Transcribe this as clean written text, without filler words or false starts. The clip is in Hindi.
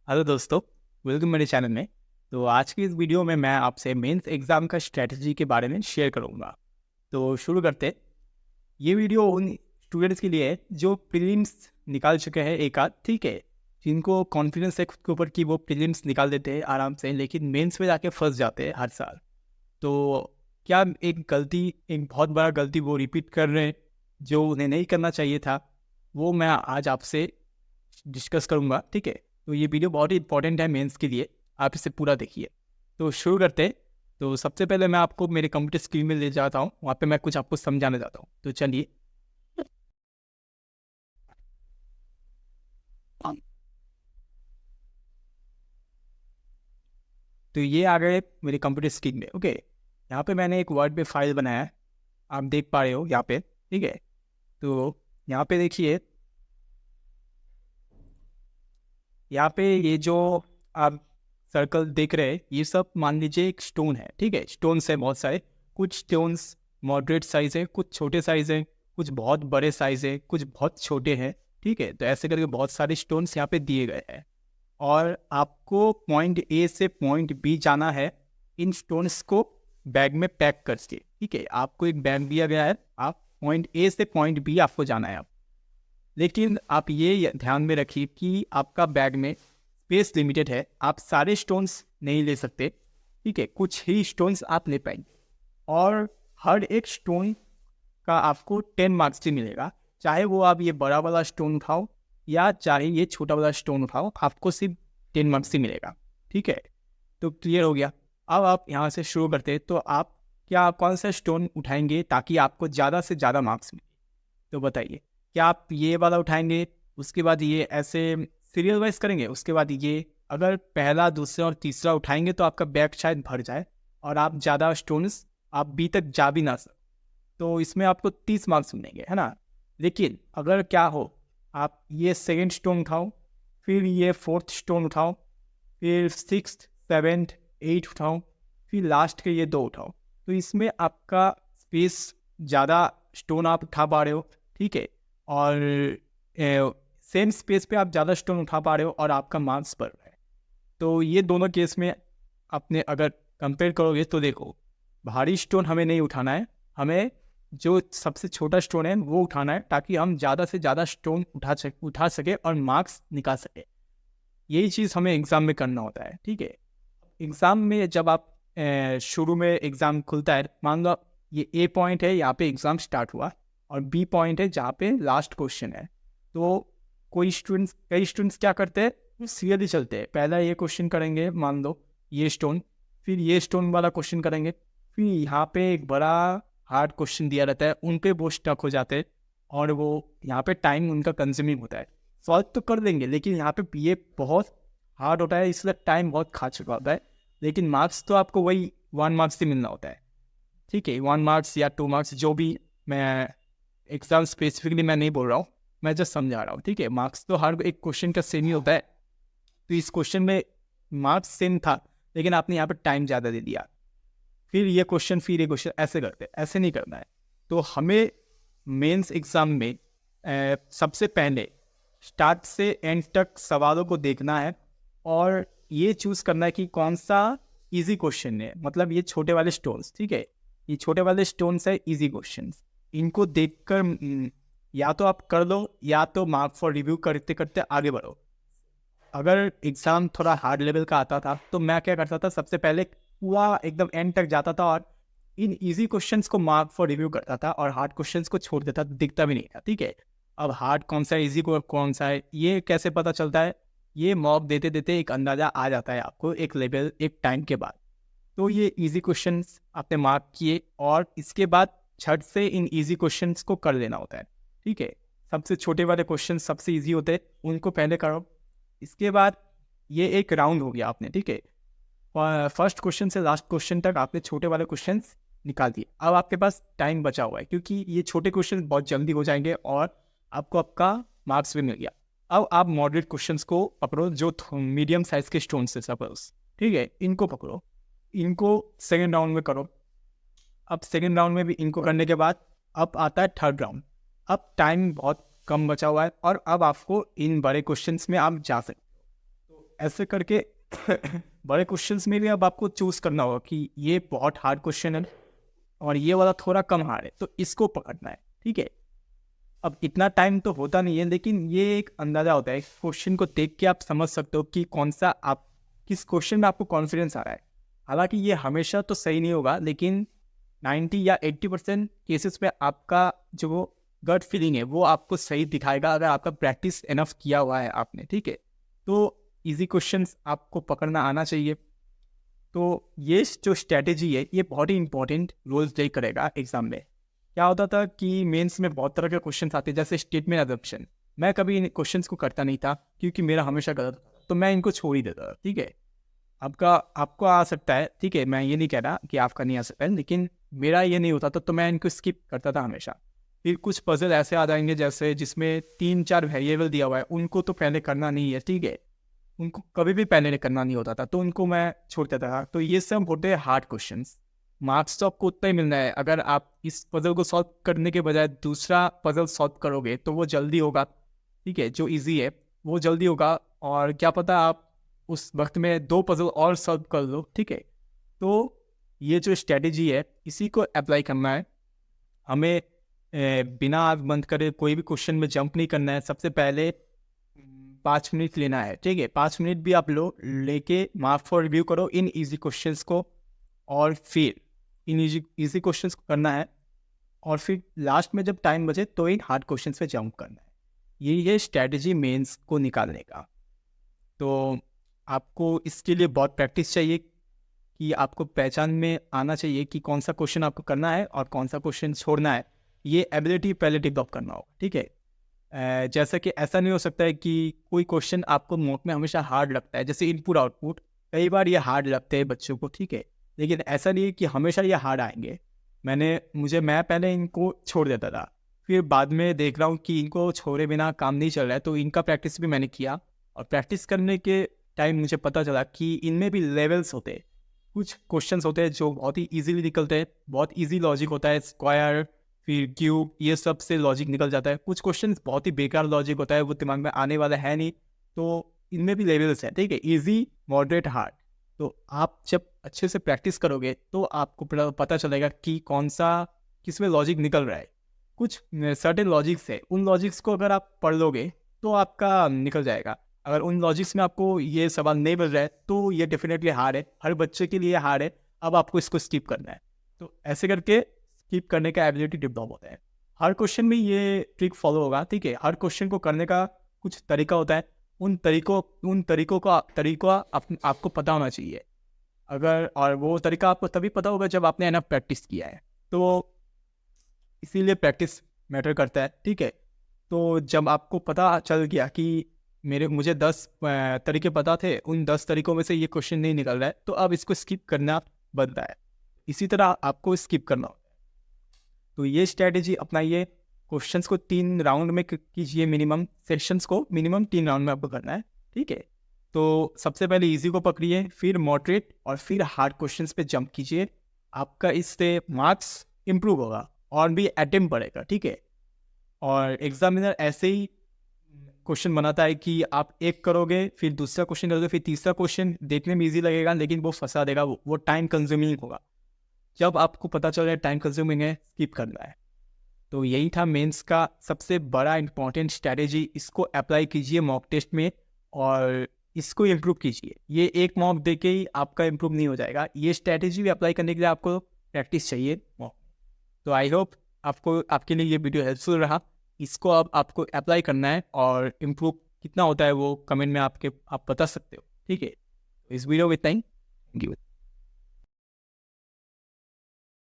हेलो दोस्तों, वेलकम मेरे चैनल में। तो आज की इस वीडियो में मैं आपसे मेंस एग्ज़ाम का स्ट्रेटजी के बारे में शेयर करूंगा। तो शुरू करते हैं। ये वीडियो उन स्टूडेंट्स के लिए है जो प्रीलिम्स निकाल चुके हैं एक आध, ठीक है, जिनको कॉन्फिडेंस है खुद के ऊपर कि वो प्रीलिम्स निकाल देते हैं आराम से, लेकिन मेंस में जाके फंस जाते हैं हर साल। तो क्या एक बहुत बड़ा गलती वो रिपीट कर रहे हैं जो उन्हें नहीं करना चाहिए था, वो मैं आज आपसे डिस्कस करूंगा, ठीक है। तो ये वीडियो बहुत ही इंपॉर्टेंट है मेंस के लिए, आप इसे पूरा देखिए। तो शुरू करते हैं। तो सबसे पहले मैं आपको मेरे कंप्यूटर स्क्रीन में ले जाता हूँ, वहाँ पे मैं कुछ आपको समझाना चाहता हूँ। तो चलिए। तो ये आ गए मेरे कंप्यूटर स्क्रीन में, ओके। यहाँ पे मैंने एक वर्ड पे फाइल बनाया है, आप देख पा रहे हो यहाँ पे, ठीक है। तो यहाँ पे देखिए, यहाँ पे ये जो आप सर्कल देख रहे हैं, ये सब मान लीजिए एक स्टोन है, ठीक है। स्टोन्स है बहुत सारे, कुछ स्टोन्स मॉडरेट साइज है, कुछ छोटे साइज है, कुछ बहुत बड़े साइज है, कुछ बहुत छोटे हैं, ठीक है। तो ऐसे करके बहुत सारे स्टोन्स यहाँ पे दिए गए हैं और आपको पॉइंट ए से पॉइंट बी जाना है इन स्टोन्स को बैग में पैक करके, ठीक है। आपको एक बैग दिया गया है, आप पॉइंट ए से पॉइंट बी आपको जाना है। लेकिन आप ये ध्यान में रखिए कि आपका बैग में स्पेस लिमिटेड है, आप सारे स्टोन्स नहीं ले सकते, ठीक है। कुछ ही स्टोन्स आप ले पाएंगे और हर एक स्टोन का आपको 10 मार्क्स ही मिलेगा। चाहे वो आप ये बड़ा वाला स्टोन उठाओ या चाहे ये छोटा वाला स्टोन उठाओ, आपको सिर्फ 10 मार्क्स ही मिलेगा, ठीक है। तो क्लियर हो गया। अब आप यहाँ से शुरू करते हैं। तो आप क्या कौन सा स्टोन उठाएंगे ताकि आपको ज़्यादा से ज़्यादा मार्क्स मिले? तो बताइए, क्या आप ये वाला उठाएंगे, उसके बाद ये ऐसे सीरियल वाइज करेंगे, उसके बाद ये अगर पहला दूसरा और तीसरा उठाएंगे तो आपका बैग शायद भर जाए और आप ज़्यादा स्टोन्स आप बी तक जा भी ना सक, तो इसमें आपको 30 मार्क्स मिलेंगे, है ना। लेकिन अगर क्या हो, आप ये सेकेंड स्टोन उठाओ, फिर ये फोर्थ स्टोन उठाओ, फिर सिक्स्थ सेवेंथ एट उठाओ, फिर लास्ट के ये दो उठाओ, तो इसमें आपका स्पेस ज़्यादा स्टोन आप उठा पा रहे हो, ठीक है। और सेम स्पेस पे आप ज़्यादा स्टोन उठा पा रहे हो और आपका मार्क्स बढ़ रहा है। तो ये दोनों केस में अपने अगर कंपेयर करोगे तो देखो, भारी स्टोन हमें नहीं उठाना है, हमें जो सबसे छोटा स्टोन है वो उठाना है ताकि हम ज़्यादा से ज़्यादा स्टोन उठा सके और मार्क्स निकाल सके। यही चीज़ हमें एग्ज़ाम में करना होता है, ठीक है। एग्ज़ाम में जब आप शुरू में एग्ज़ाम खुलता है, मान लो ये ए पॉइंट है, यहाँ पे एग्ज़ाम स्टार्ट हुआ और बी पॉइंट है जहाँ पे लास्ट क्वेश्चन है। तो कई स्टूडेंट्स क्या करते हैं, सीरियली चलते हैं। पहला ये क्वेश्चन करेंगे, मान लो ये स्टोन, फिर ये स्टोन वाला क्वेश्चन करेंगे, फिर यहाँ पे एक बड़ा हार्ड क्वेश्चन दिया रहता है, उन पे वो स्टक हो जाते हैं और वो यहाँ पे टाइम उनका कंज्यूमिंग होता है। सॉल्व तो कर देंगे लेकिन यहाँ पे ये बहुत हार्ड होता है, इसलिए टाइम बहुत खा चुका होता है। लेकिन मार्क्स तो आपको वही 1 मार्क्स ही मिलना होता है, ठीक है। 1 मार्क्स या 2 मार्क्स जो भी, मैं एग्जाम स्पेसिफिकली मैं नहीं बोल रहा हूँ, मैं जस्ट समझा रहा हूँ, ठीक है। मार्क्स तो हर एक क्वेश्चन का सेम ही होता है। तो इस क्वेश्चन में मार्क्स सेम था लेकिन आपने यहाँ पर टाइम ज़्यादा दे दिया, फिर ये क्वेश्चन ऐसे करते, ऐसे नहीं करना है। तो हमें मेंस एग्ज़ाम में सबसे पहले स्टार्ट से एंड तक सवालों को देखना है और ये चूज़ करना है कि कौन सा इजी क्वेश्चन है। मतलब ये छोटे वाले स्टोन्स, ठीक है, ये छोटे वाले स्टोन्स है इजी क्वेश्चंस, इनको देखकर या तो आप कर लो या तो मार्क फॉर रिव्यू करते करते आगे बढ़ो। अगर एग्ज़ाम थोड़ा हार्ड लेवल का आता था तो मैं क्या करता था, सबसे पहले पूरा एकदम एंड तक जाता था और इन इजी क्वेश्चंस को मार्क फॉर रिव्यू करता था और हार्ड क्वेश्चंस को छोड़ देता, दिखता भी नहीं था, ठीक है। अब हार्ड कौन सा है, इजी कौन सा है, ये कैसे पता चलता है? ये मॉक देते देते एक अंदाज़ा आ जाता है आपको, एक लेवल एक टाइम के बाद। तो ये इजी क्वेश्चंस आपने मार्क किए और इसके बाद झट से इन इजी क्वेश्चंस को कर लेना होता है, ठीक है। सबसे छोटे वाले क्वेश्चन सबसे इजी होते हैं, उनको पहले करो। इसके बाद ये एक राउंड हो गया आपने, ठीक है। फर्स्ट क्वेश्चन से लास्ट क्वेश्चन तक आपने छोटे वाले क्वेश्चन निकाल दिए। अब आपके पास टाइम बचा हुआ है क्योंकि ये छोटे क्वेश्चन बहुत जल्दी हो जाएंगे और आपको आपका मार्क्स भी मिल गया। अब आप मॉडरेट क्वेश्चंस को पकड़ो, जो मीडियम साइज के स्टोन से सपोज, ठीक है, इनको पकड़ो, इनको सेकेंड राउंड में करो। अब सेकेंड राउंड में भी इनको करने के बाद अब आता है थर्ड राउंड। अब टाइम बहुत कम बचा हुआ है और अब आपको इन बड़े क्वेश्चंस में आप जा सकते हो। ऐसे करके बड़े क्वेश्चंस में भी अब आपको चूज करना होगा कि ये बहुत हार्ड क्वेश्चन है और ये वाला थोड़ा कम हार्ड है, तो इसको पकड़ना है, ठीक है। अब इतना टाइम तो होता नहीं है, लेकिन ये एक अंदाजा होता है, क्वेश्चन को देख के आप समझ सकते हो कि कौन सा आप किस क्वेश्चन में आपको कॉन्फिडेंस आ रहा है। हालांकि ये हमेशा तो सही नहीं होगा, लेकिन 90 या 80% केसेस में आपका जो गट फीलिंग है वो आपको सही दिखाएगा, अगर आपका प्रैक्टिस इनफ किया हुआ है आपने, ठीक है। तो इजी क्वेश्चंस आपको पकड़ना आना चाहिए। तो ये जो स्ट्रैटेजी है ये बहुत ही इंपॉर्टेंट रोल प्ले करेगा एग्जाम में। क्या होता था कि मेंस में बहुत तरह के क्वेश्चन आते हैं, जैसे स्टेटमेंट अजम्पशन। मैं कभी इन क्वेश्चंस को करता नहीं था क्योंकि मेरा हमेशा गलत था, तो मैं इनको छोड़ ही देता था, ठीक है। आपको आ सकता है, ठीक है, मैं ये नहीं कह रहा कि आपका नहीं आ सकता है, लेकिन मेरा ये नहीं होता था, तो मैं इनको स्किप करता था हमेशा। फिर कुछ पजल ऐसे आ जाएंगे जैसे जिसमें 3-4 वेरिएबल दिया हुआ है, उनको तो पहले करना नहीं है, ठीक है, उनको कभी भी पहले करना नहीं होता था, तो उनको मैं छोड़ देता था। तो ये सब होते हैं हार्ड क्वेश्चंस। मार्क्स तो आपको उतना ही मिलना है। अगर आप इस पजल को सॉल्व करने के बजाय दूसरा पजल सॉल्व करोगे तो वो जल्दी होगा, ठीक है, जो इजी है वो जल्दी होगा, और क्या पता आप उस वक्त में 2 पजल और सॉल्व कर लो, ठीक है। तो ये जो स्ट्रेटेजी है इसी को अप्लाई करना है हमें। बिना आँख बंद करे कोई भी क्वेश्चन में जंप नहीं करना है। सबसे पहले 5 मिनट लेना है, ठीक है, 5 मिनट भी आप लो, लेके मार्क फॉर रिव्यू करो इन इजी क्वेश्चंस को, और फिर इन इजी क्वेश्चंस को करना है, और फिर लास्ट में जब टाइम बचे तो इन हार्ड क्वेश्चंस पे जंप करना है। यही है स्ट्रैटेजी मेंस को निकालने का। तो आपको इसके लिए बहुत प्रैक्टिस चाहिए, कि आपको पहचान में आना चाहिए कि कौन सा क्वेश्चन आपको करना है और कौन सा क्वेश्चन छोड़ना है। ये एबिलिटी पहले डेवलप करना होगा, ठीक है। जैसा कि ऐसा नहीं हो सकता है कि कोई क्वेश्चन आपको मॉक में हमेशा हार्ड लगता है, जैसे इनपुट आउटपुट कई बार ये हार्ड लगते हैं बच्चों को, ठीक है, लेकिन ऐसा नहीं है कि हमेशा ये हार्ड आएंगे। मैं पहले इनको छोड़ देता था, फिर बाद में देख रहा हूँ कि इनको छोड़े बिना काम नहीं चल रहा है, तो इनका प्रैक्टिस भी मैंने किया, और प्रैक्टिस करने के टाइम मुझे पता चला कि इनमें भी लेवल्स होते हैं। कुछ क्वेश्चंस होते हैं जो बहुत ही इजीली निकलते हैं, बहुत इजी लॉजिक होता है, स्क्वायर फिर क्यूब ये सब से लॉजिक निकल जाता है। कुछ क्वेश्चंस बहुत ही बेकार लॉजिक होता है, वो दिमाग में आने वाला है नहीं, तो इनमें भी लेवल्स हैं, ठीक है, इजी, मॉडरेट, हार्ड। तो आप जब अच्छे से प्रैक्टिस करोगे तो आपको पता चलेगा कि कौन सा किस में लॉजिक निकल रहा है। कुछ सर्टेन लॉजिक्स है, उन लॉजिक्स को अगर आप पढ़ लोगे तो आपका निकल जाएगा। अगर उन लॉजिक्स में आपको ये सवाल नहीं मिल रहा है तो ये डेफिनेटली हार्ड है, हर बच्चे के लिए हार्ड है। अब आपको इसको स्किप करना है, तो ऐसे करके स्किप करने का एबिलिटी डेवलप होता है। हर क्वेश्चन में ये ट्रिक फॉलो होगा, ठीक है। हर क्वेश्चन को करने का कुछ तरीका होता है, उन तरीकों का आपको पता होना चाहिए। और वो तरीका आपको तभी पता होगा जब आपने एनफ प्रैक्टिस किया है, तो इसीलिए प्रैक्टिस मैटर करता है, ठीक है। तो जब आपको पता चल गया कि मुझे 10 तरीके पता थे, उन 10 तरीकों में से ये क्वेश्चन नहीं निकल रहा है, तो अब इसको स्किप करना बनता है। इसी तरह आपको स्किप करना होता है। तो ये स्ट्रैटेजी अपनाइए। क्वेश्चंस को 3 राउंड में कीजिए, मिनिमम सेक्शंस को मिनिमम 3 राउंड में आपको करना है, ठीक है। तो सबसे पहले इजी को पकड़िए, फिर मॉडरेट और फिर हार्ड क्वेश्चंस पे जंप कीजिए। आपका इससे मार्क्स इम्प्रूव होगा और भी अटेम्प्ट बढ़ेगा, ठीक है। और एग्जामिनर ऐसे ही क्वेश्चन बनाता है कि आप एक करोगे, फिर दूसरा क्वेश्चन करोगे, फिर तीसरा क्वेश्चन देखने में इजी लगेगा, लेकिन वो फंसा देगा, वो टाइम कंज्यूमिंग होगा। जब आपको पता चल रहा है टाइम कंज्यूमिंग है, स्किप करना है। तो यही था मेंस का सबसे बड़ा इंपॉर्टेंट स्ट्रैटेजी। इसको अप्लाई कीजिए मॉक टेस्ट में और इसको इम्प्रूव कीजिए। ये एक मॉक दे के ही आपका इम्प्रूव नहीं हो जाएगा, ये स्ट्रैटेजी भी अप्लाई करने के लिए आपको प्रैक्टिस चाहिए मॉक। तो आई होप आपके लिए ये वीडियो हेल्पफुल रहा। इसको अब आपको अप्लाई करना है और इम्प्रूव कितना होता है वो कमेंट में आप बता सकते हो, ठीक है। इस वीडियो में इतना ही। Thank you.